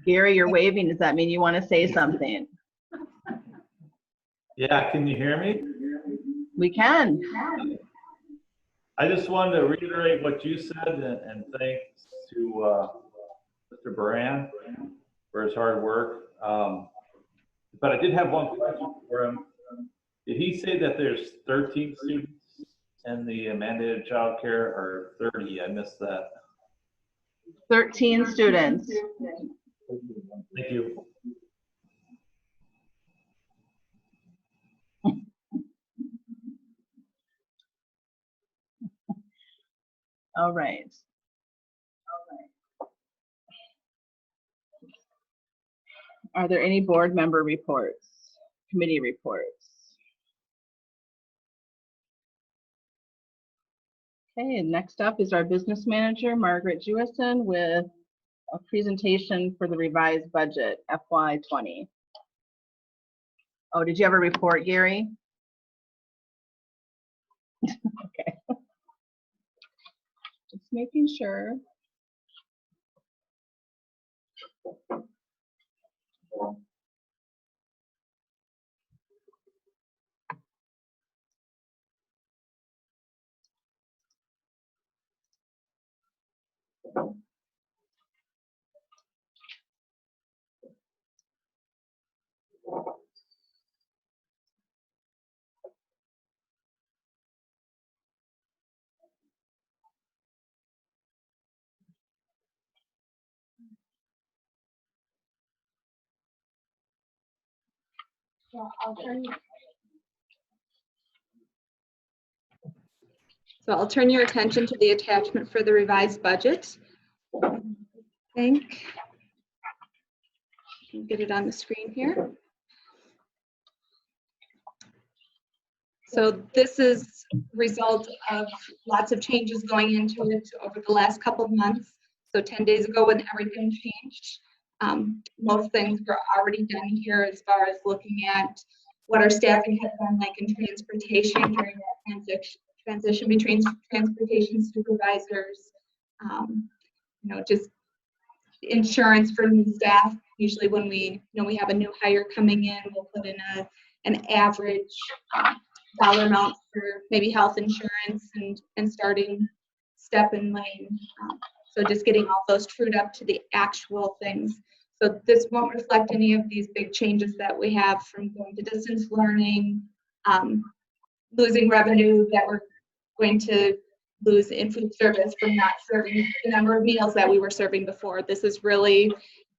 Gary, you're waving. Does that mean you want to say something? Yeah, can you hear me? We can. I just wanted to reiterate what you said and thanks to Mr. Baran for his hard work. But I did have one question for him. Did he say that there's 13 students in the mandated childcare or 30? I missed that. 13 students. Thank you. All right. Are there any board member reports, committee reports? Okay, next up is our business manager, Margaret Jewison, with a presentation for the revised budget, FY20. Oh, did you have a report, Gary? Okay. Just making sure. So I'll turn your attention to the attachment for the revised budget. I think you can get it on the screen here. So this is a result of lots of changes going into it over the last couple of months. So 10 days ago when everything changed, most things were already done here as far as looking at what our staffing had been like in transportation during that transition between transportation supervisors, just insurance for new staff. Usually when we have a new hire coming in, we'll put in an average dollar amount for maybe health insurance and starting step and lane. So just getting all those trued up to the actual things. So this won't reflect any of these big changes that we have from going to distance learning, losing revenue that we're going to lose in food service from not serving the number of meals that we were serving before. This is really,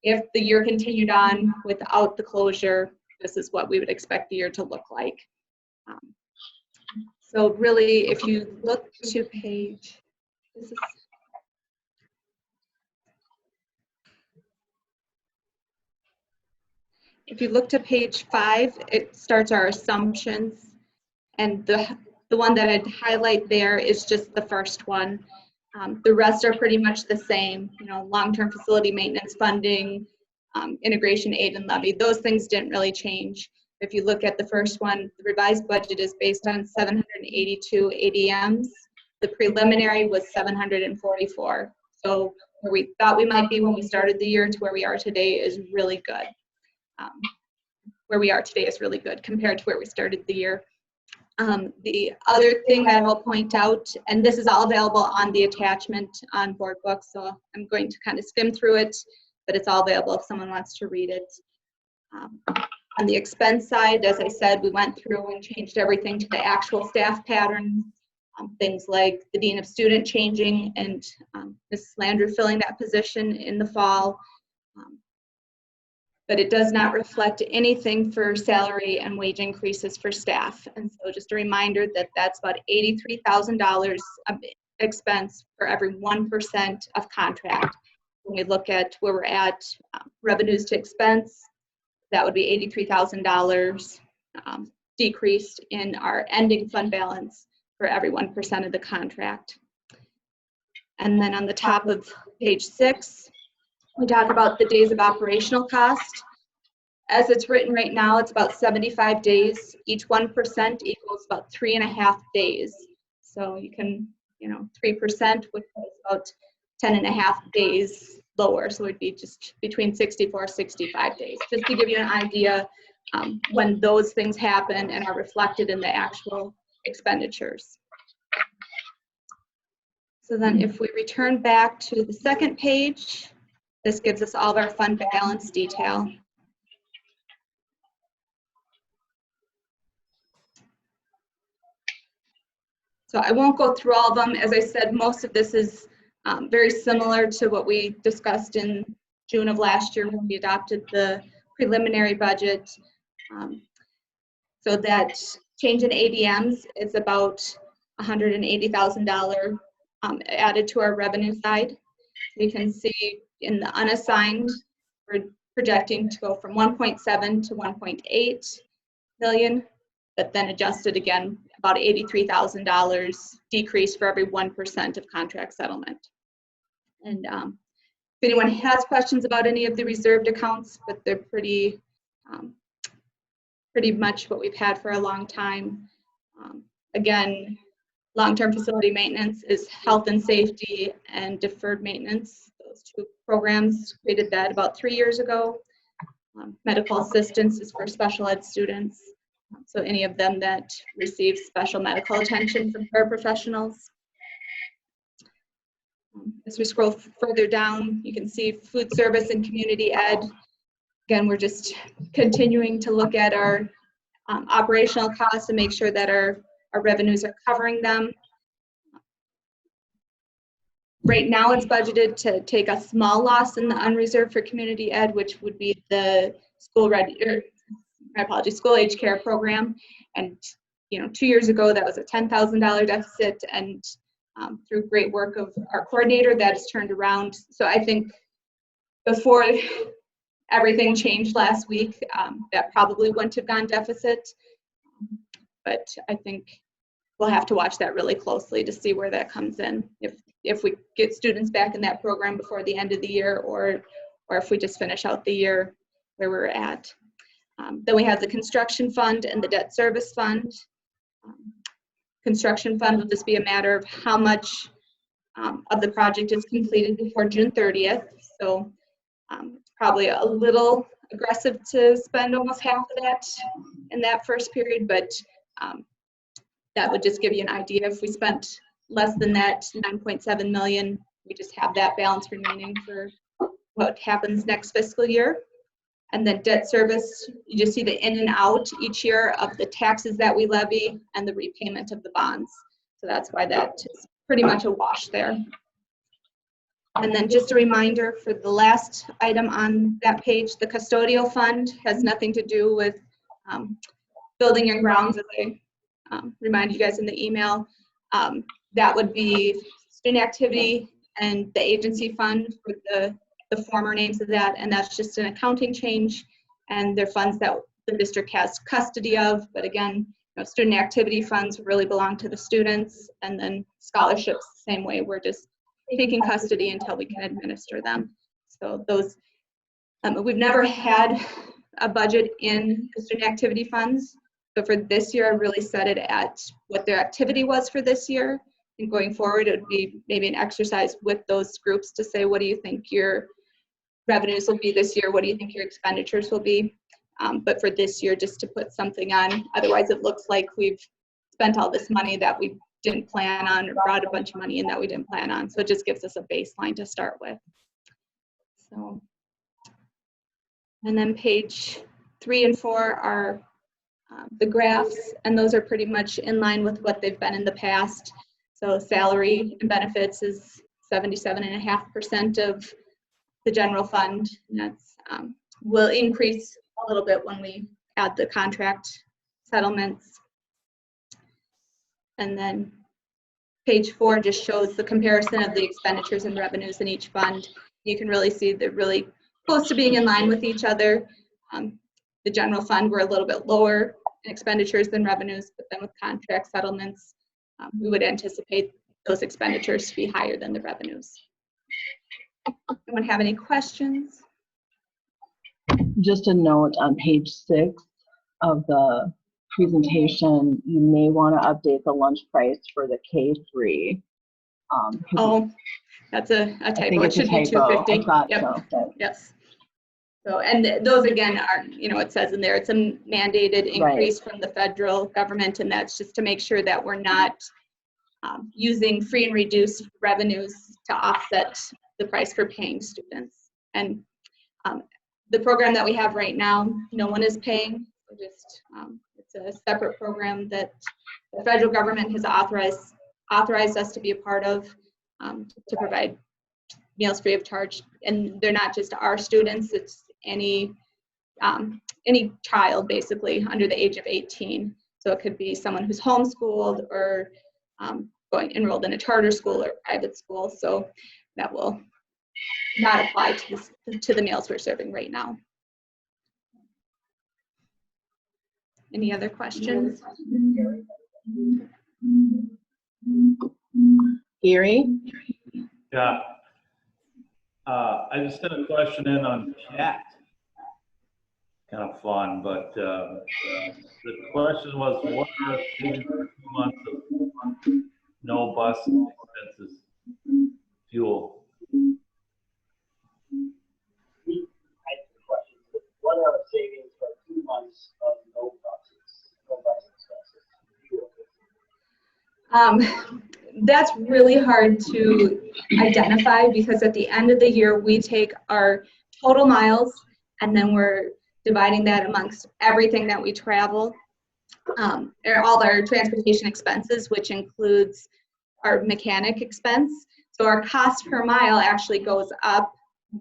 if the year continued on without the closure, this is what we would expect the year to look like. So really, if you look to page, if you look to page 5, it starts our assumptions, and the one that I'd highlight there is just the first one. The rest are pretty much the same. Long-term facility maintenance funding, integration aid and levy. Those things didn't really change. If you look at the first one, the revised budget is based on 782 ADMs. The preliminary was 744. So where we thought we might be when we started the year to where we are today is really good. Where we are today is really good compared to where we started the year. The other thing that I'll point out, and this is all available on the attachment on board books, so I'm going to kind of skim through it, but it's all available if someone wants to read it. On the expense side, as I said, we went through and changed everything to the actual staff patterns, things like the Dean of Student changing and Ms. Landry filling that position in the fall. But it does not reflect anything for salary and wage increases for staff. And so just a reminder that that's about $83,000 of expense for every 1% of contract. When we look at where we're at, revenues to expense, that would be $83,000 decreased in our ending fund balance for every 1% of the contract. And then on the top of page 6, we talk about the days of operational cost. As it's written right now, it's about 75 days. Each 1% equals about 3.5 days. So you can, 3% would put about 10.5 days lower. So it'd be just between 64, 65 days, just to give you an idea when those things happen and are reflected in the actual expenditures. So then if we return back to the second page, this gives us all of our fund balance detail. So I won't go through all of them. As I said, most of this is very similar to what we discussed in June of last year when we adopted the preliminary budget. So that change in ADMs is about $180,000 added to our revenue side. You can see in the unassigned, we're projecting to go from 1.7 to 1.8 million, but then adjusted again, about $83,000 decrease for every 1% of contract settlement. And if anyone has questions about any of the reserved accounts, but they're pretty much what we've had for a long time. Again, long-term facility maintenance is health and safety and deferred maintenance. Those two programs created that about 3 years ago. Medical assistance is for special ed students. So any of them that receive special medical attention from paraprofessionals. As we scroll further down, you can see food service and community ed. Again, we're just continuing to look at our operational costs and make sure that our revenues are covering them. Right now it's budgeted to take a small loss in the unreserved for community ed, which would be the school age care program. And 2 years ago, that was a $10,000 deficit, and through great work of our coordinator, that has turned around. So I think before everything changed last week, that probably wouldn't have gone deficit. But I think we'll have to watch that really closely to see where that comes in. If we get students back in that program before the end of the year, or if we just finish out the year where we're at. Then we have the construction fund and the debt service fund. Construction fund will just be a matter of how much of the project is completed before June 30th. So it's probably a little aggressive to spend almost half of that in that first period, but that would just give you an idea. If we spent less than that, 9.7 million, we just have that balance remaining for what happens next fiscal year. And then debt service, you just see the in and out each year of the taxes that we levy and the repayment of the bonds. So that's why that is pretty much a wash there. And then just a reminder for the last item on that page, the custodial fund has nothing to do with building and grounds, as I reminded you guys in the email. That would be student activity and the agency fund for the former names of that, and that's just an accounting change, and they're funds that the district has custody of. But again, student activity funds really belong to the students, and then scholarships the same way. We're just taking custody until we can administer them. So those, we've never had a budget in the student activity funds. So for this year, I really set it at what their activity was for this year. And going forward, it would be maybe an exercise with those groups to say, what do you think your revenues will be this year? What do you think your expenditures will be? But for this year, just to put something on. Otherwise, it looks like we've spent all this money that we didn't plan on, or brought a bunch of money in that we didn't plan on. So it just gives us a baseline to start with. So, and then page 3 and 4 are the graphs, and those are pretty much in line with what they've been in the past. So salary and benefits is 77.5% of the general fund. And that's will increase a little bit when we add the contract settlements. And then page 4 just shows the comparison of the expenditures and revenues in each fund. You can really see they're really close to being in line with each other. The general fund, we're a little bit lower in expenditures than revenues, but then with contract settlements, we would anticipate those expenditures to be higher than the revenues. Anyone have any questions? Just a note on page 6 of the presentation, you may want to update the lunch price for the K3 Oh, that's a I typo. think It it's a should be typo. 250. I thought Yep. so. But Yes. So, and those again are, it says in there, it's a mandated increase from the federal government, and that's just to make sure that we're not using free and reduced revenues to offset the price for paying students. And the program that we have right now, no one is paying. Just it's a separate program that the federal government has authorized us to be a part of to provide meals free of charge. And they're not just our students; it's any child basically under the age of 18. So it could be someone who's homeschooled or enrolled in a charter school or private school. So that will not apply to the meals we're serving right now. Any other questions? Gary? Yeah. I just sent a question in on chat. Kind of fun, but the question was, what are the savings for 2 months of no bus expenses, fuel? What are the savings for 2 months of no bus expenses? That's really hard to identify because at the end of the year, we take our total miles and then we're dividing that amongst everything that we travel, all our transportation expenses, which includes our mechanic expense. So our cost per mile actually goes up.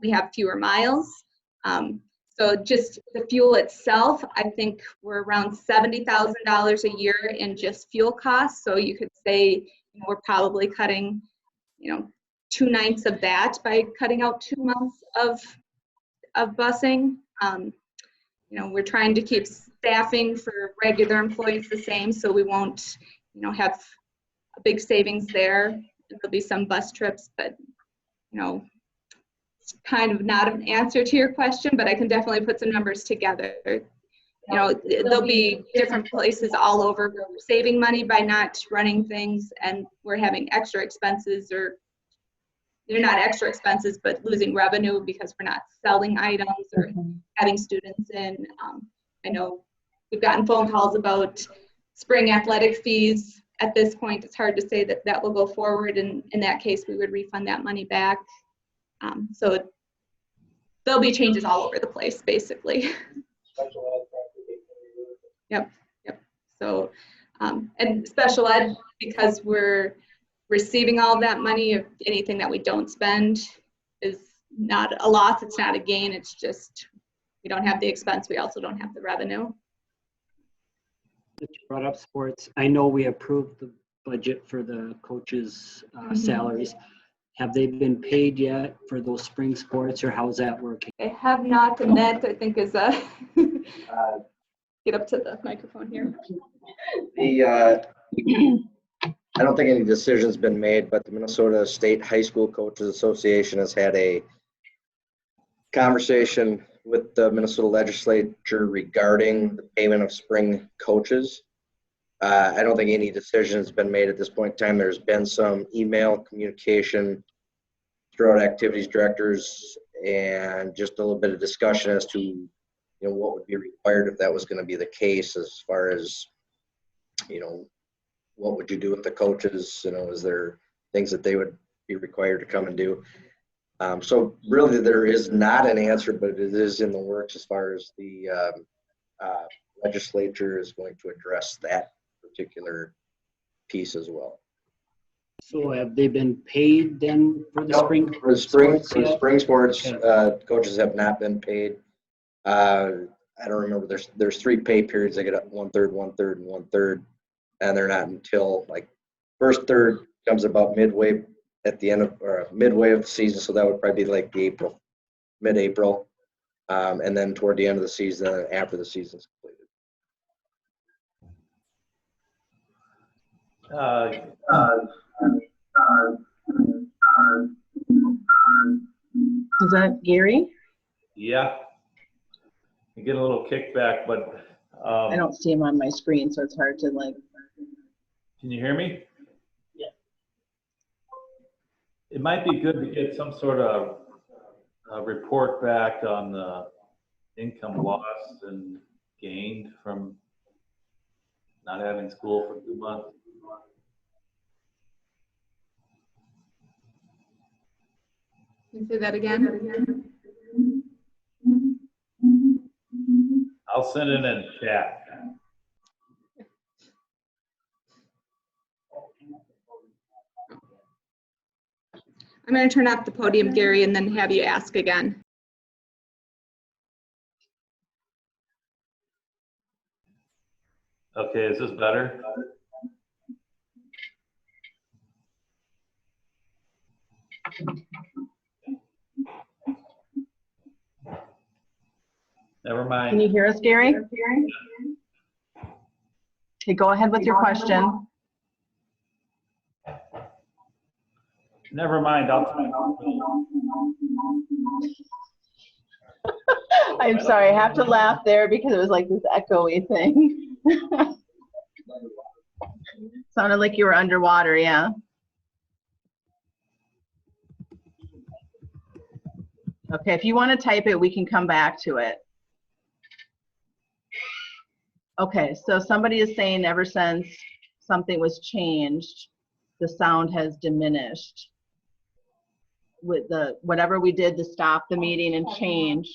We have fewer miles. So just the fuel itself, I think we're around $70,000 a year in just fuel costs. So you could say we're probably cutting, 2 nights of that by cutting out 2 months of busing. We're trying to keep staffing for regular employees the same, so we won't, have a big savings there. There'll be some bus trips, but, it's kind of not an answer to your question, but I can definitely put some numbers together. There'll be different places all over where we're saving money by not running things, and we're having extra expenses, or they're not extra expenses, but losing revenue because we're not selling items or having students in. I know we've gotten phone calls about spring athletic fees. At this point, it's hard to say that will go forward, and in that case, we would refund that money back. So there'll be changes all over the place, basically. Yep. So, and special ed, because we're receiving all of that money, if anything that we don't spend is not a loss, it's not a gain, it's just we don't have the expense, we also don't have the revenue. You brought up sports. I know we approved the budget for the coaches' salaries. Have they been paid yet for those spring sports, or how's that working? I have not, and that I think is a get up to the microphone here. I don't think any decision's been made, but the Minnesota State High School Coaches Association has had a conversation with the Minnesota legislature regarding the payment of spring coaches. I don't think any decision has been made at this point in time. There's been some email communication throughout activities directors and just a little bit of discussion as to what would be required if that was going to be the case, as far as what would you do with the coaches? Is there things that they would be required to come and do? So really there is not an answer, but it is in the works as far as the legislature is going to address that particular piece as well. So have they been paid then for the spring? For the sports spring sports, Okay. coaches have not been paid. I don't remember. There's 3 pay periods. They get up 1/3, 1/3, and 1/3, and they're not until first third comes about midway at the end of, or midway of the season. So that would probably be like mid-April, and then toward the end of the season, after the season's completed. Is that Gary? Yeah. You get a little kickback, but I don't see him on my screen, so it's hard to can you hear me? it might be good to get some sort of report back on the income lost and gained from not having school for 2 months. Can you say that again? I'll send it in chat. I'm going to turn off the podium, Gary, and then have you ask again. Okay, is this better? Never Can mind. you hear us, Gary? Okay, go ahead with your question. Never mind. I'm sorry, I have to laugh there because it was like this echoey thing. Sounded like you were underwater, yeah. Okay, if you want to type it, we can come back to it. Okay, so somebody is saying ever since something was changed, the sound has diminished. With the whatever we did to stop the meeting and change.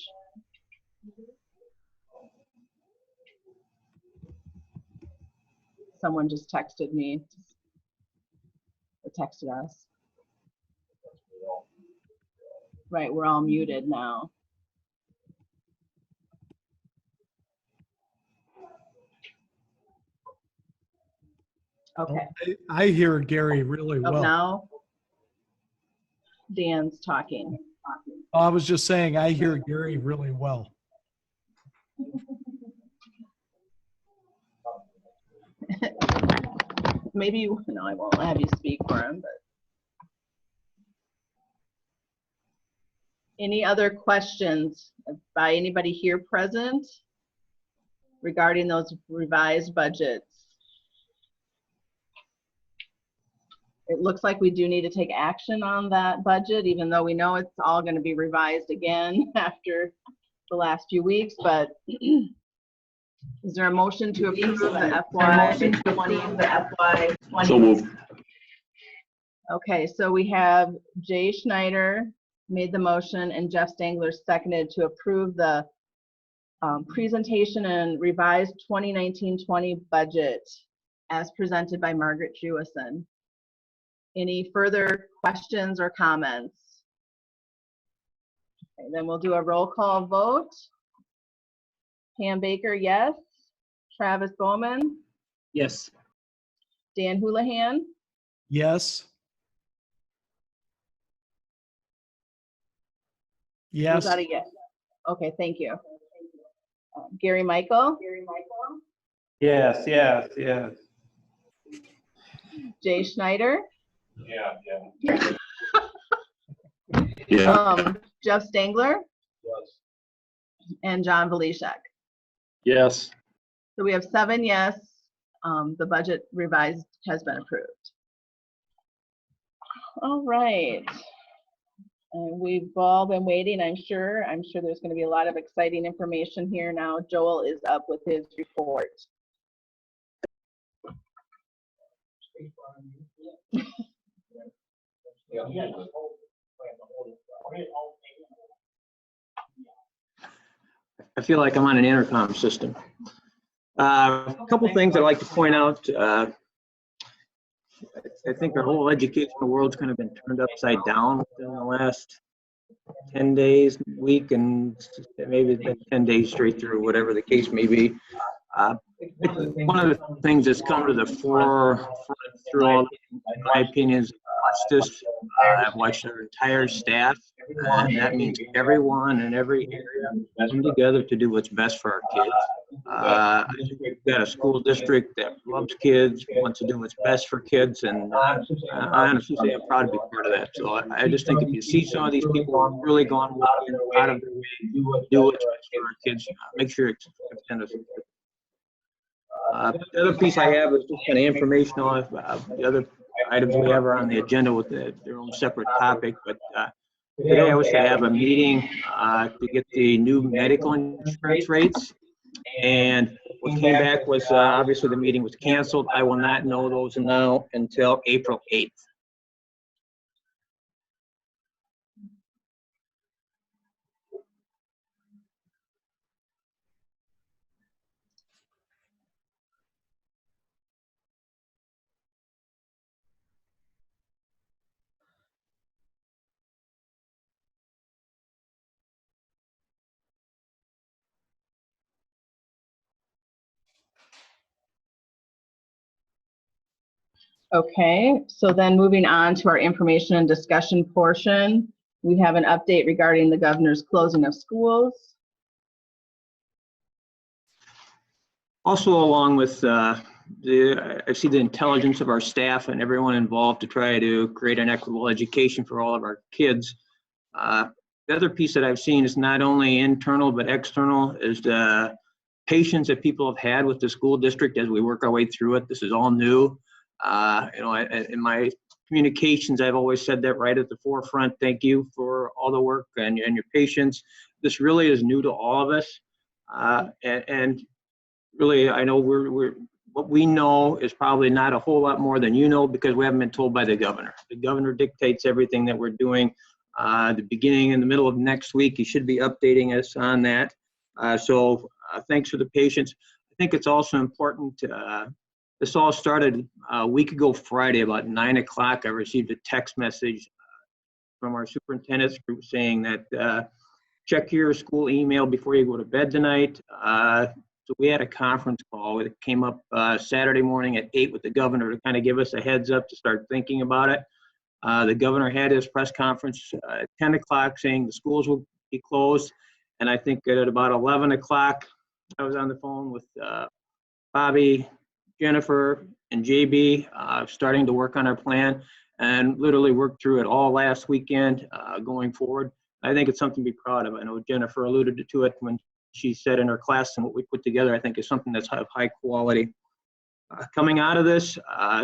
Someone just texted me. Or texted us. Right, we're all muted now. Okay. I hear Gary really Oh, well. now Dan's talking. I was just saying, I hear Gary really well. Maybe you, no, I won't have you speak for him, but. Any other questions by anybody here present regarding those revised budgets? It looks like we do need to take action on that budget, even though we know it's all going to be revised again after the last few weeks, but is there a motion to approve the FY20? So moved. Okay, so we have Jay Schneider made the motion and Jeff Stangler seconded to approve the presentation and revised 2019-20 budget as presented by Margaret Jewison. Any further questions or comments? Okay, then we'll do a roll call vote. Pam Baker, yes. Travis Bowman, Yes. Dan Houlihan, Yes. was Yes. that a yes? Okay, thank you. Gary Michael, Yes, yes, yes. Jay Schneider, Yeah. Jeff Stangler, and John Velishek. Yes. So we have 7 yes. The budget revised has been approved. All right. And we've all been waiting, I'm sure. I'm sure there's going to be a lot of exciting information here now. Joel is up with his report. I feel like I'm on an intercom system. A couple things I'd like to point out. I think our whole educational world's kind of been turned upside down within the last 10 days, week, and maybe it's been 10 days straight through, whatever the case may be. One of the things that's come to the forefront through all, in my opinion, is this. I've watched our entire staff, and that means everyone in every area come together to do what's best for our kids. We've got a school district that loves kids, wants to do what's best for kids, and I honestly say I'm proud to be part of that. So I just think if you see some of these people really going out of their way, do what's best for our kids, make sure it's extend us. The other piece I have is just kind of informational. The other items we have are on the agenda with their own separate topic, but today I was to have a meeting to get the new medical insurance rates, and what came back was obviously the meeting was canceled. I will not know those now until April 8th. Okay, so then moving on to our information and discussion portion, we have an update regarding the governor's closing of schools. Also, along with I see the intelligence of our staff and everyone involved to try to create an equitable education for all of our kids. The other piece that I've seen is not only internal but external is the patience that people have had with the school district as we work our way through it. This is all new. In my communications, I've always said that right at the forefront. Thank you for all the work and your patience. This really is new to all of us, and really, I know we're what we know is probably not a whole lot more than you know because we haven't been told by the governor. The governor dictates everything that we're doing. The beginning and the middle of next week, he should be updating us on that. So thanks for the patience. I think it's also important. This all started a week ago Friday, about 9 o'clock. I received a text message from our superintendent's group saying that check your school email before you go to bed tonight. So we had a conference call. It came up Saturday morning at 8 with the governor to kind of give us a heads up to start thinking about it. The governor had his press conference at 10 o'clock saying the schools will be closed. And I think at about 11 o'clock, I was on the phone with Bobby, Jennifer, and JB, starting to work on our plan and literally worked through it all last weekend going forward. I think it's something to be proud of. I know Jennifer alluded to it when she said in her class, and what we put together, I think, is something that's of high quality. Coming out of this,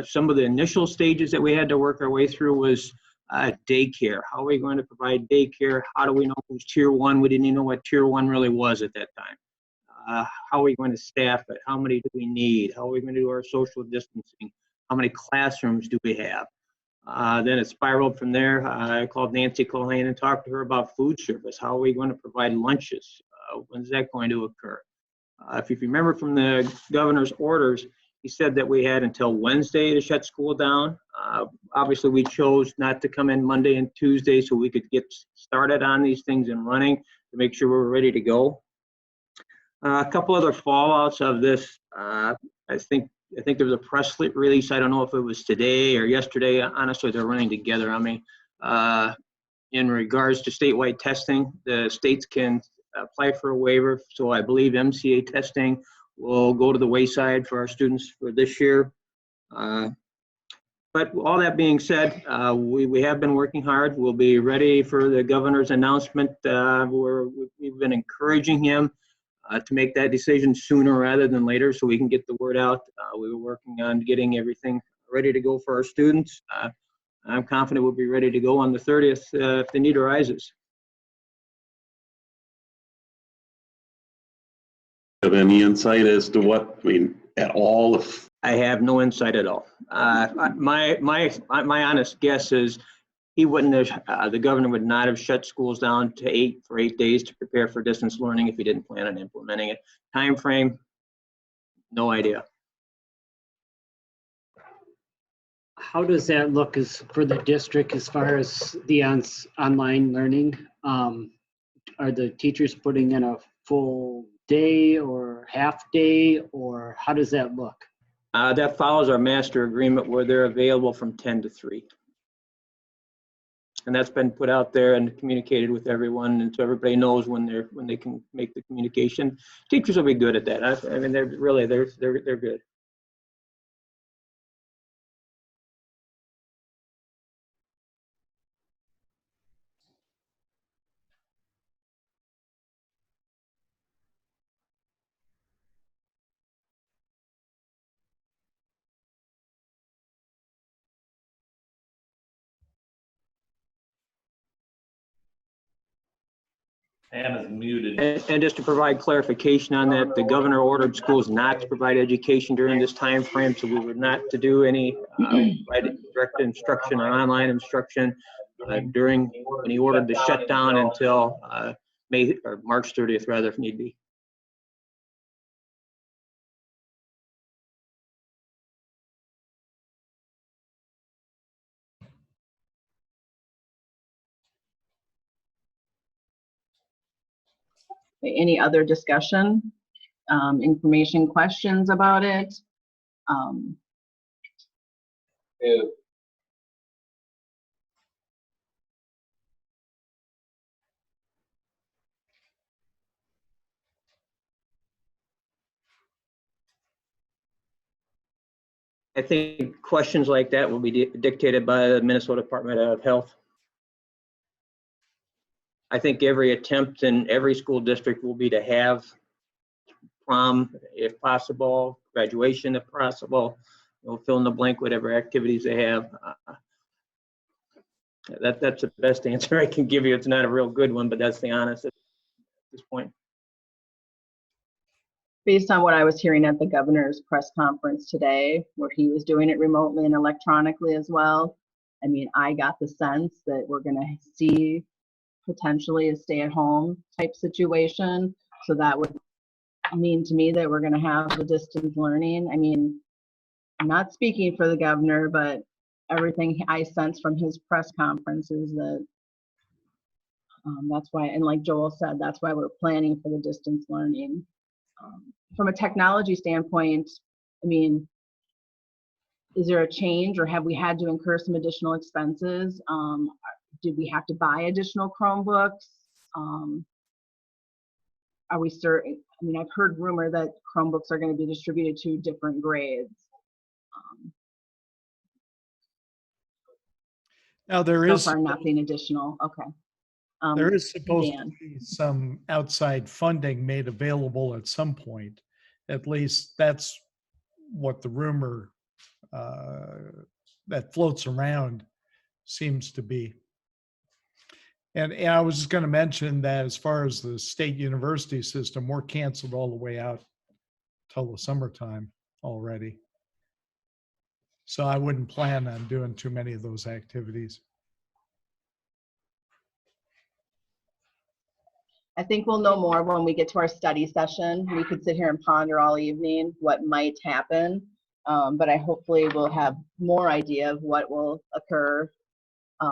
some of the initial stages that we had to work our way through was daycare. How are we going to provide daycare? How do we know who's tier 1? We didn't even know what tier 1 really was at that time. How are we going to staff it? How many do we need? How are we going to do our social distancing? How many classrooms do we have? Then it spiraled from there. I called Nancy Colleen and talked to her about food service. How are we going to provide lunches? When's that going to occur? If you remember from the governor's orders, he said that we had until Wednesday to shut school down. Obviously, we chose not to come in Monday and Tuesday so we could get started on these things and running to make sure we're ready to go. A couple other fallouts of this. I think there was a press release. I don't know if it was today or yesterday. Honestly, they're running together on me. In regards to statewide testing, the states can apply for a waiver. So I believe MCA testing will go to the wayside for our students for this year. But all that being said, we have been working hard. We'll be ready for the governor's announcement. We've been encouraging him to make that decision sooner rather than later so we can get the word out. We were working on getting everything ready to go for our students. I'm confident we'll be ready to go on the 30th if the need arises. Have any insight as to what, I mean, at all? If I have no insight at all. My honest guess is he wouldn't have, the governor would not have shut schools down for 8 days to prepare for distance learning if he didn't plan on implementing it. Time frame, no idea. How does that look as for the district as far as the online learning? Are the teachers putting in a full day or half day, or how does that look? That follows our master agreement where they're available from 10 to 3. And that's been put out there and communicated with everyone, and so everybody knows when they can make the communication. Teachers will be good at that. I mean, they're good. Ann is muted. And just to provide clarification on that, the governor ordered schools not to provide education during this time frame, so we were not to do any direct instruction or online instruction during when he ordered the shutdown until May or March 30th, rather, if need be. Any other discussion, information, questions about it? I think questions like that will be dictated by the Minnesota Department of Health. I think every attempt in every school district will be to have prom if possible, graduation if possible, fill in the blank, whatever activities they have. That's the best answer I can give you. It's not a real good one, but that's the honest at this point. Based on what I was hearing at the governor's press conference today, where he was doing it remotely and electronically as well, I mean, I got the sense that we're going to see potentially a stay-at-home type situation. So that would mean to me that we're going to have the distance learning. I mean, I'm not speaking for the governor, but everything I sense from his press conference is that that's why, and like Joel said, that's why we're planning for the distance learning. From a technology standpoint, I mean, is there a change, or have we had to incur some additional expenses? Did we have to buy additional Chromebooks? Are we certain? I mean, I've heard rumor that Chromebooks are going to be distributed to different grades. Now there So is far, nothing additional. Okay. there is supposed Dan. to be some outside funding made available at some point. At least that's what the rumor that floats around seems to be. And I was just going to mention that as far as the state university system, we're canceled all the way out till the summertime already. So I wouldn't plan on doing too many of those activities. I think we'll know more when we get to our study session. We could sit here and ponder all evening what might happen, but I hopefully will have more idea of what will occur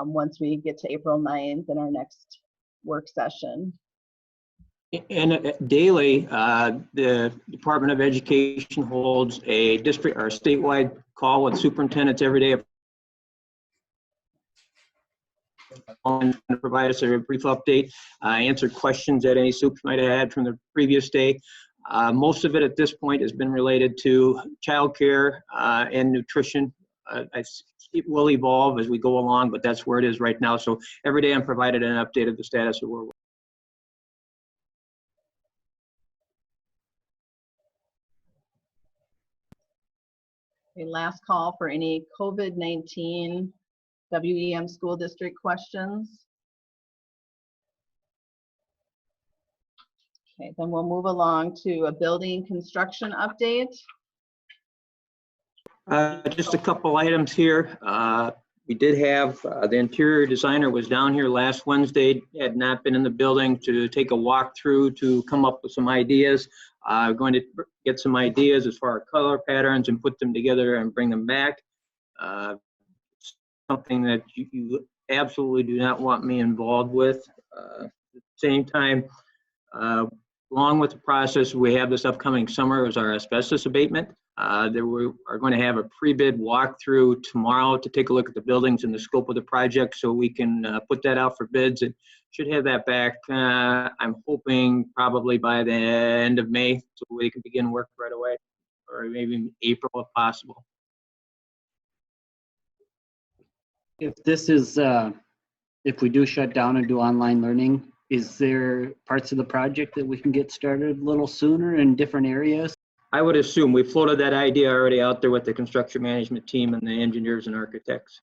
once we get to April 9th in our next work session. And daily, the Department of Education holds a district or statewide call with superintendents every day to provide us a brief update, answer questions that any supes might have had from the previous day. Most of it at this point has been related to childcare and nutrition. It will evolve as we go along, but that's where it is right now. So every day I'm provided an update of the status of where we're. Okay, last call for any COVID-19 WEM school district questions. Okay, then we'll move along to a building construction update. Just a couple items here. We did have the interior designer was down here last Wednesday, had not been in the building to take a walkthrough to come up with some ideas. Going to get some ideas as far as color patterns and put them together and bring them back. Something that you absolutely do not want me involved with. At the same time, along with the process, we have this upcoming summer is our asbestos abatement. We are going to have a pre-bid walkthrough tomorrow to take a look at the buildings and the scope of the project so we can put that out for bids. And should have that back, I'm hoping probably by the end of May so we can begin work right away, or maybe April if possible. If this is, if we do shut down and do online learning, is there parts of the project that we can get started a little sooner in different areas? I would assume we floated that idea already out there with the construction management team and the engineers and architects.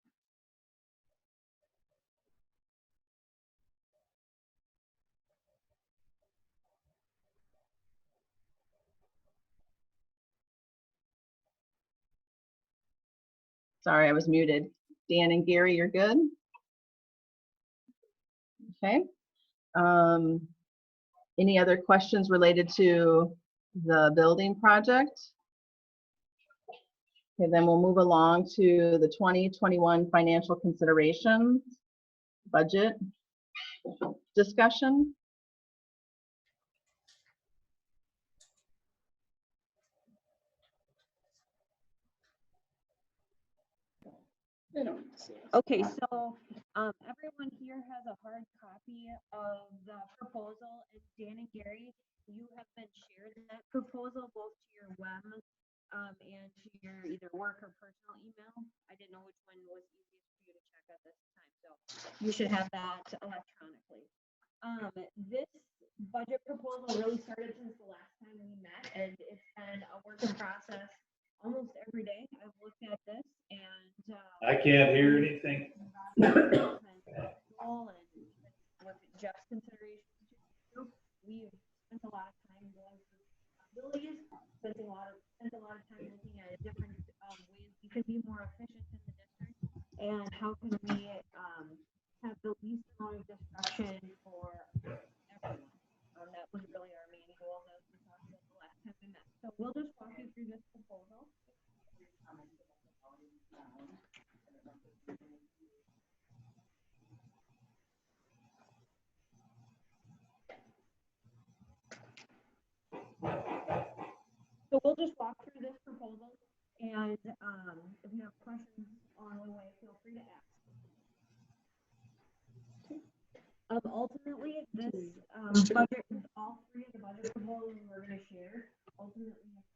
Sorry, I was muted. Dan and Gary, you're good? Okay. Any other questions related to the building project? Okay, then we'll move along to the 2021 financial considerations budget discussion. Okay, so everyone here has a hard copy of the proposal, and Dan and Gary, you have been shared that proposal both to your WEM and to your either work or personal email. I didn't know which one was easiest for you to check at this time, so you should have that electronically. This budget proposal really started since the last time we met, and it's been a work in process almost every day. I've looked at this, and I can't hear anything. and with Jeff's considerations too, we've spent a lot of time going through possibilities, spent a lot of time looking at different ways we can be more efficient in the district, and how can we have the least amount of disruption for everyone. That was really our main goal as we talked about the last time we met. So we'll just walk you through this proposal. So we'll just walk through this proposal, and if you have questions along the way, feel free to ask. Ultimately, this budget, all three of the budget proposals we're going to share, ultimately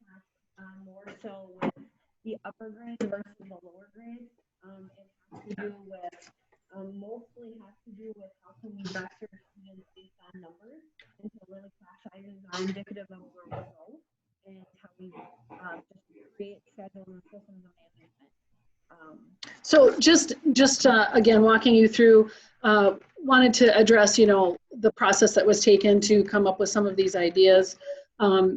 have more so with the upper grade versus the lower grade. It has to do with, mostly has to do with how can we best serve students based on numbers, and so really class sizes are indicative of where we go, and how we just create schedules and systems of management. So just again, walking you through, wanted to address, the process that was taken to come up with some of these ideas.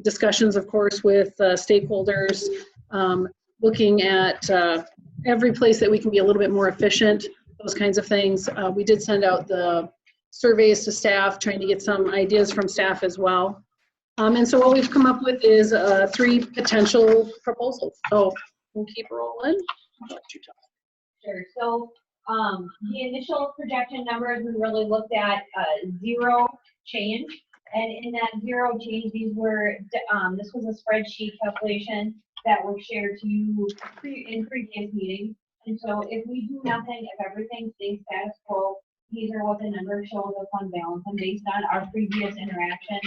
Discussions, of course, with stakeholders, looking at every place that we can be a little bit more efficient, those kinds of things. We did send out the surveys to staff, trying to get some ideas from staff as well. And so what we've come up with is 3 potential proposals. So we'll keep rolling. I'll let you talk. Sure. So the initial projection numbers, we really looked at 0 change. And in that 0 change, these were, this was a spreadsheet calculation that was shared to you in previous meetings. And so if we do nothing, if everything stays status quo, these are what the numbers show the fund balance. And based on our previous interaction,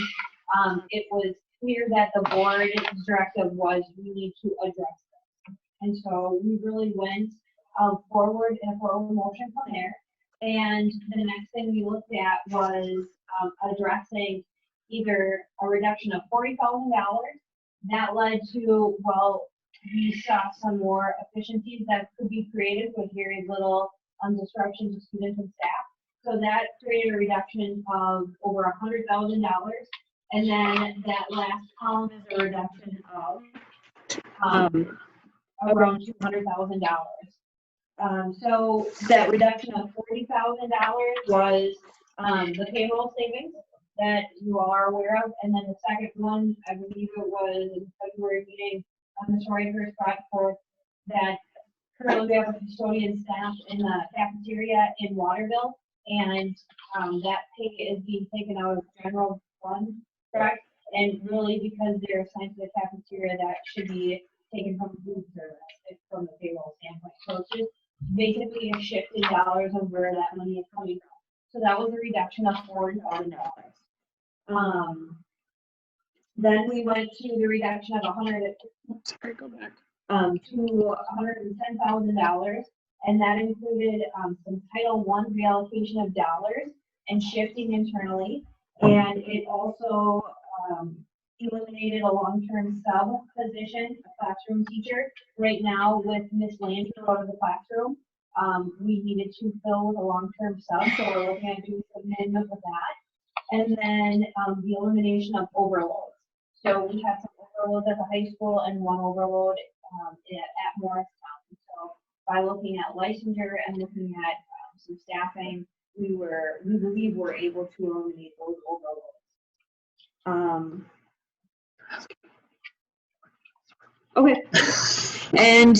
it was clear that the board's directive was we need to address this. And so we really went forward in a forward motion from there. And the next thing we looked at was addressing either a reduction of $40,000. That led to, well, we saw some more efficiencies that could be created with very little disruption to students and staff. So that created a reduction of over $100,000. And then that last column is a reduction of around $200,000. So that reduction of $40,000 was the payroll savings that you all are aware of. And then the second one, I believe it was in February meeting, Ms. Reiter brought forth that currently we have a custodian staff in the cafeteria in Waterville, and that pay is being taken out of general fund, correct? And really because they're assigned to the cafeteria, that should be taken from food service from the payroll standpoint. So it's just basically a shift in dollars of where that money is coming from. So that was a reduction of $40,000. Then we went to the reduction of to $110,000, and that included some Title I reallocation of dollars and shifting internally, and it also eliminated a long-term sub position, a classroom teacher. Right now, with Miss Landry out of the classroom, we needed to fill with a long-term sub, so we're looking at doing some amendment with that. And then the elimination of overloads. So we had some overloads at the high school and one overload at Morristown. So by looking at licensure and looking at some staffing, we believe we're able to eliminate those overloads. Okay. And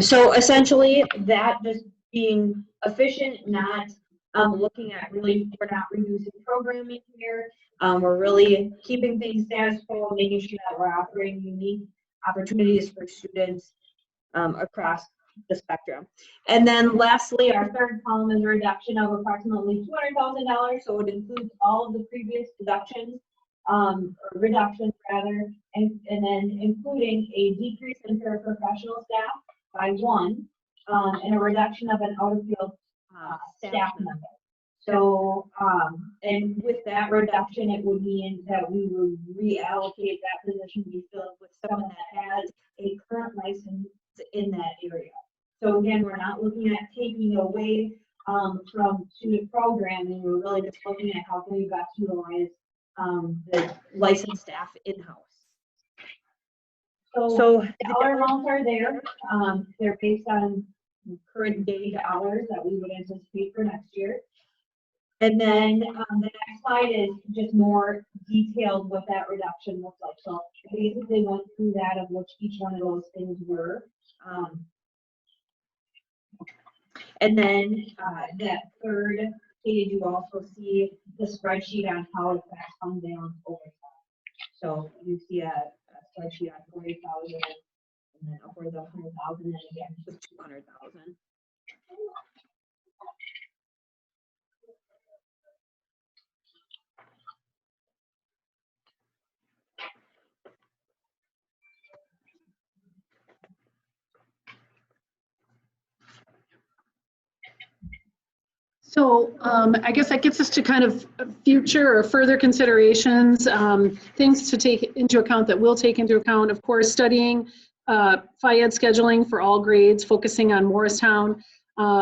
so essentially that just being efficient, not looking at we're not reducing programming here. We're really keeping things status quo, making sure that we're offering unique opportunities for students across the spectrum. And then lastly, our third column is a reduction of approximately $200,000. So it includes all of the previous deductions, or reductions rather, and then including a decrease in paraprofessional staff by 1, and a reduction of an out-of-field staff member. So, and with that reduction, it would mean that we would reallocate that position to be filled with someone that has a current license in that area. So again, we're not looking at taking away from student programming. We're really just looking at how can we best utilize the licensed staff in-house. So the dollar amounts are there. They're based on current day dollars that we would anticipate for next year. And then the next slide is just more detailed what that reduction looks like. So I basically went through that of which each one of those things were. And then that third page, you also see the spreadsheet on how it affects fund balance over time. So you see a spreadsheet on 40,000 and then upwards of 100,000 and again with 200,000. So I guess that gets us to kind of future or further considerations, things to take into account that we'll take into account. Of course, studying Phi-Ed scheduling for all grades, focusing on Morristown,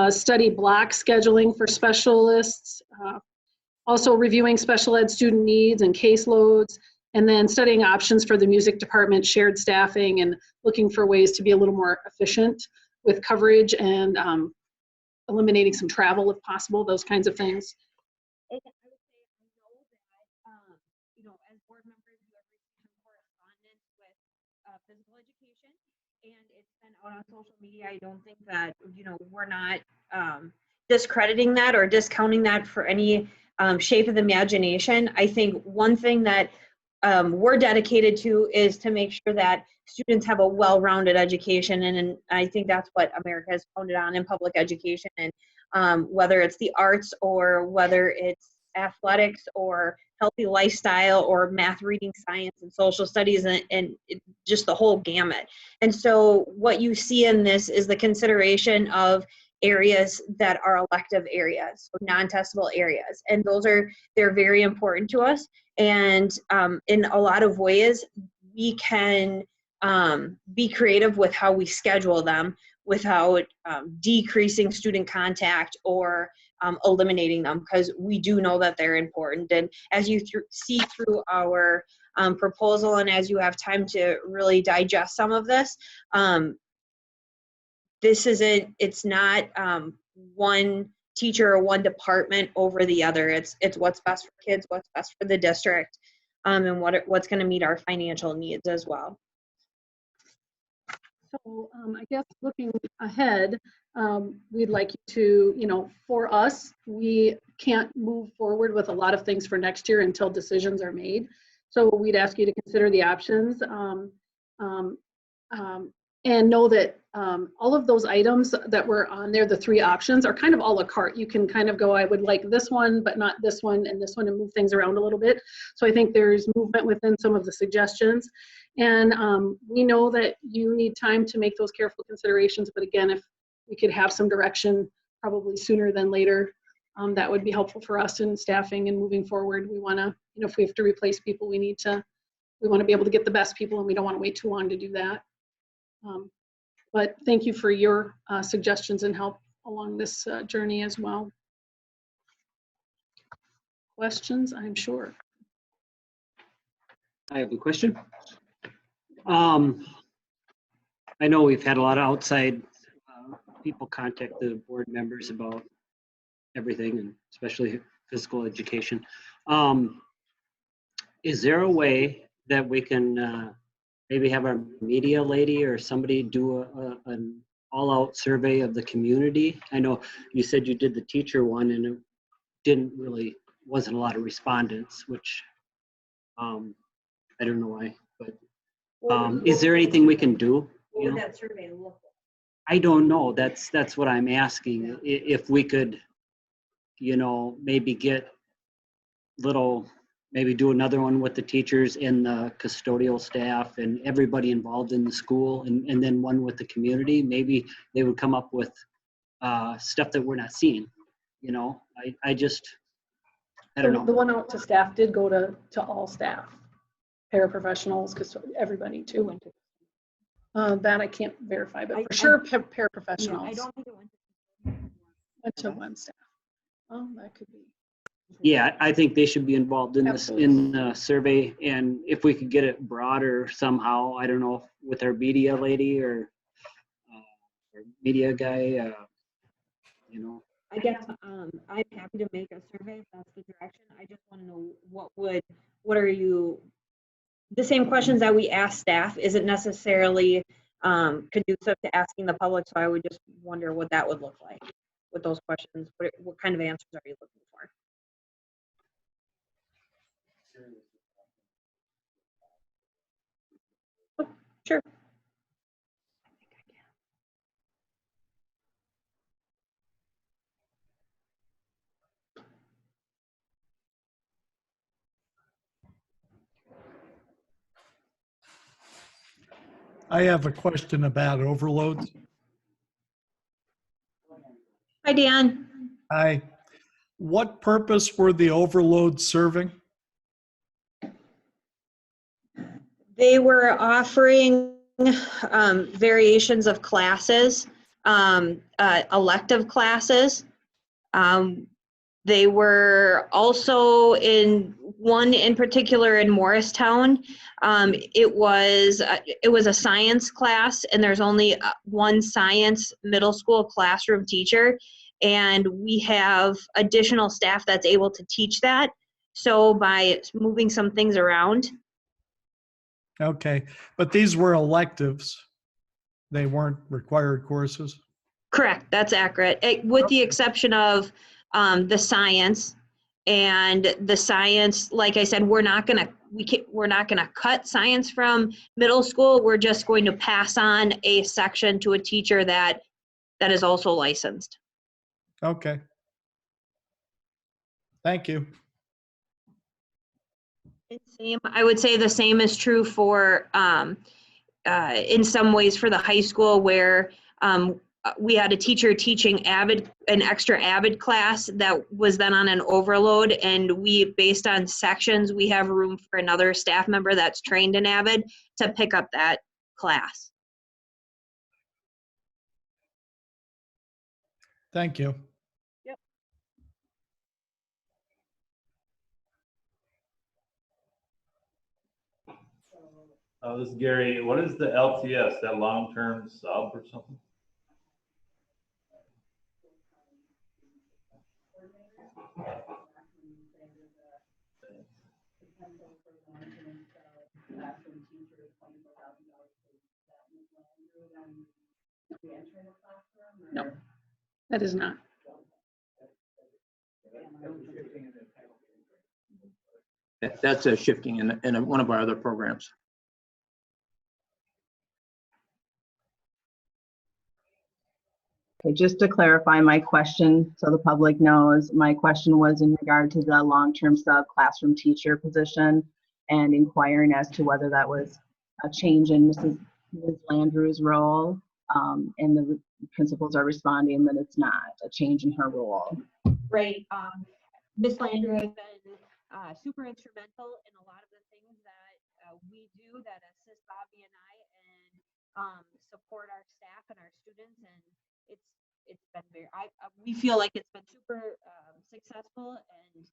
study block scheduling for specialists, also reviewing special ed student needs and caseloads, and then studying options for the music department, shared staffing, and looking for ways to be a little more efficient with coverage and eliminating some travel if possible, those kinds of things. And I would say I know that, you know, as board members, you have received some correspondence with physical education, and it's been out on social media. I don't think that, you know, we're not discrediting that or discounting that for any shape of the imagination. I think one thing that we're dedicated to is to make sure that students have a well-rounded education, and I think that's what America has founded on in public education. And whether it's the arts or whether it's athletics or healthy lifestyle or math, reading, science, and social studies, and just the whole gamut. And so what you see in this is the consideration of areas that are elective areas, non-testable areas, and they're very important to us. And in a lot of ways, we can be creative with how we schedule them without decreasing student contact or eliminating them, because we do know that they're important. And as you see through our proposal, and as you have time to really digest some of this, it's not one teacher or one department over the other. It's what's best for kids, what's best for the district, and what's going to meet our financial needs as well. So I guess looking ahead, we'd like you to, you know, for us, we can't move forward with a lot of things for next year until decisions are made. So we'd ask you to consider the options and know that all of those items that were on there, the 3 options, are kind of a la carte. You can kind of go, I would like this one, but not this one and this one, and move things around a little bit. So I think there's movement within some of the suggestions. And we know that you need time to make those careful considerations. But again, if we could have some direction probably sooner than later, that would be helpful for us in staffing and moving forward. We want to, you know, if we have to replace people, we want to be able to get the best people, and we don't want to wait too long to do that. But thank you for your suggestions and help along this journey as well. Questions, I'm sure. I have a question. I know we've had a lot of outside people contact the board members about everything, and especially physical education. Is there a way that we can maybe have our media lady or somebody do an all-out survey of the community? I know you said you did the teacher one and it wasn't a lot of respondents, which I don't know why, but is there anything we can do? What You would know? that survey look like? I don't know. That's what I'm asking. If we could, maybe get maybe do another one with the teachers and the custodial staff and everybody involved in the school, and then one with the community. Maybe they would come up with stuff that we're not seeing. I don't know. The one out to staff did go to all staff, paraprofessionals, because everybody too. That I can't verify, but for sure paraprofessionals. I don't think it Went to WEM staff. Oh, that could be. Yeah, I think they should be involved in this, Absolutely. in the survey, and if we could get it broader somehow, I don't know, with our media lady or media guy, I guess I'm happy to make a survey if that's the direction. I just want to know what are you, the same questions that we ask staff isn't necessarily conducive to asking the public, so I would just wonder what that would look like with those questions. What kind of answers are you looking for? Oh, sure. I have a question about overloads. Hi, Dan. What purpose were the overloads serving? They were offering variations of classes, elective classes. They were also in one in particular in Morristown. It was a science class, and there's only one science middle school classroom teacher, and we have additional staff that's able to teach that. So by moving some things around. Okay, but these were electives. They weren't required courses? Correct, that's accurate. With the exception of the science, and the science, like I said, we're not gonna cut science from middle school. We're just going to pass on a section to a teacher that is also licensed. Okay. Thank you. I would say the same is true for in some ways for the high school, where we had a teacher teaching an extra Avid class that was then on an overload, and we, based on sections, we have room for another staff member that's trained in Avid to pick up that class. Thank you. This is Gary. What is the LTS, that long-term sub or something? No, that is not. That's a shifting in one of our other programs. Okay, just to clarify my question so the public knows, my question was in regard to the long-term sub classroom teacher position and inquiring as to whether that was a change in Ms. Landrieu's role, and the principals are responding that it's not a change in her role. Right. Ms. Landrieu has been super instrumental in a lot of the things that we do that assist Bobby and I, and support our staff and our students, and it's been very, we feel like it's been super successful, and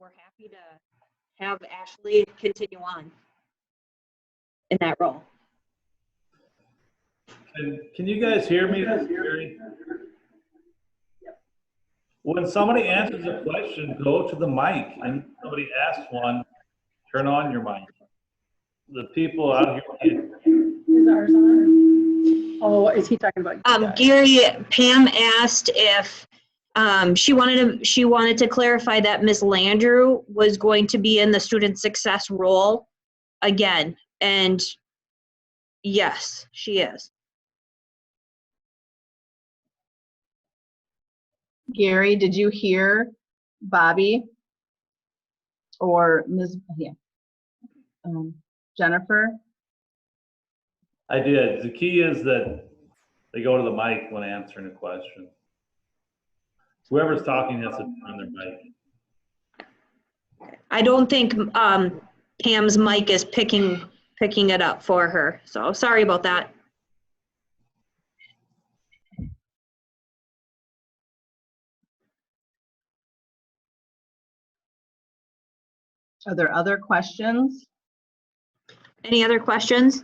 we're happy to have Ashley continue on in that role. And can you guys hear me? When somebody answers a question, go to the mic, and somebody asks one, turn on your mic. The people out here can't. Is ours on? Oh, is he talking about? Gary, Pam asked if she wanted to clarify that Ms. Landrew was going to be in the student success role again, and yes, she is. Gary, did you hear Bobby or Ms. Jennifer? I did. The key is that they go to the mic when answering a question. Whoever's talking has to turn their mic. I don't think Pam's mic is picking it up for her, so sorry about that. Are there other questions? Any other questions?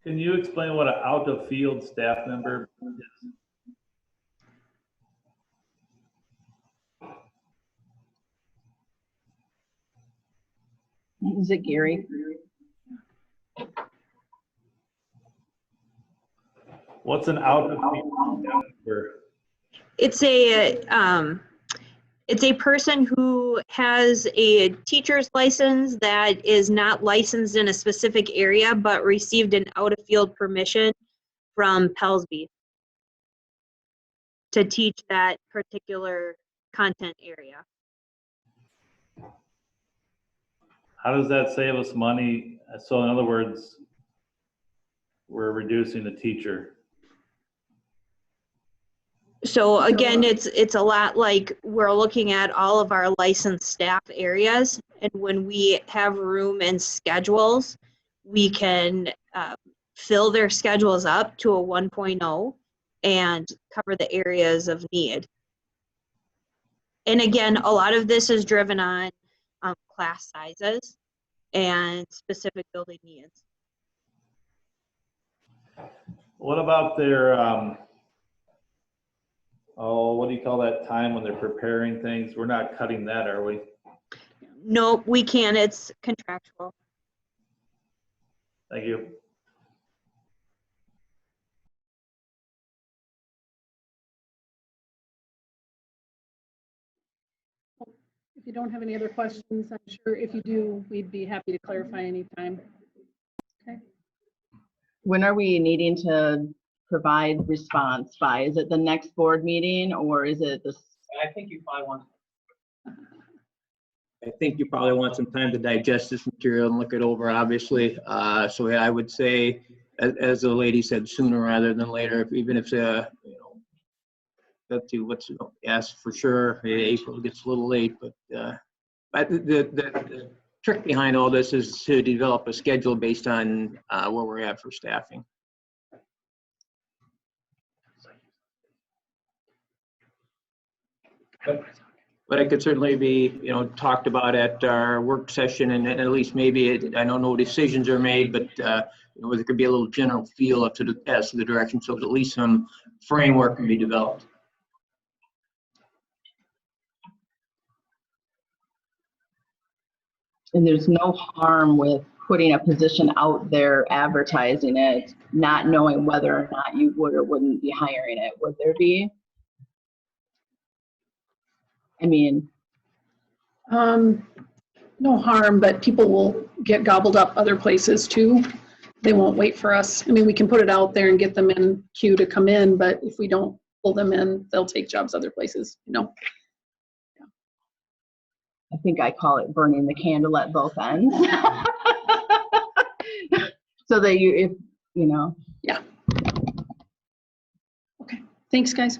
Can you explain what an out-of-field staff member is? Is it Gary? What's an out-of-field staff member? It's a person who has a teacher's license that is not licensed in a specific area, but received an out-of-field permission from Pelsby to teach that particular content area. How does that save us money? So in other words, we're reducing the teacher. So again, it's a lot like we're looking at all of our licensed staff areas, and when we have room and schedules, we can fill their schedules up to a 1.0 and cover the areas of need. And again, a lot of this is driven on class sizes and specific building needs. What about their, what do you call that time when they're preparing things? We're not cutting that, are we? No, we can't. It's contractual. Thank you. If you don't have any other questions, I'm sure if you do, we'd be happy to clarify anytime. Okay. When are we needing to provide response by? Is it the next board meeting or is it this? I think you probably want some time to digest this material and look it over, obviously. So I would say, as the lady said, sooner rather than later, even if, let's see, yes, for sure, April gets a little late, but the trick behind all this is to develop a schedule based on where we're at for staffing. But it could certainly be, talked about at our work session, and at least maybe, I know no decisions are made, but there could be a little general feel as to the direction, so at least some framework can be developed. And there's no harm with putting a position out there, advertising it, not knowing whether or not you would or wouldn't be hiring it. Would there be? I mean, no harm, but people will get gobbled up other places too. They won't wait for us. I mean, we can put it out there and get them in queue to come in, but if we don't pull them in, they'll take jobs other places, I think I call it burning the candle at both ends. So that yeah. Okay, thanks guys.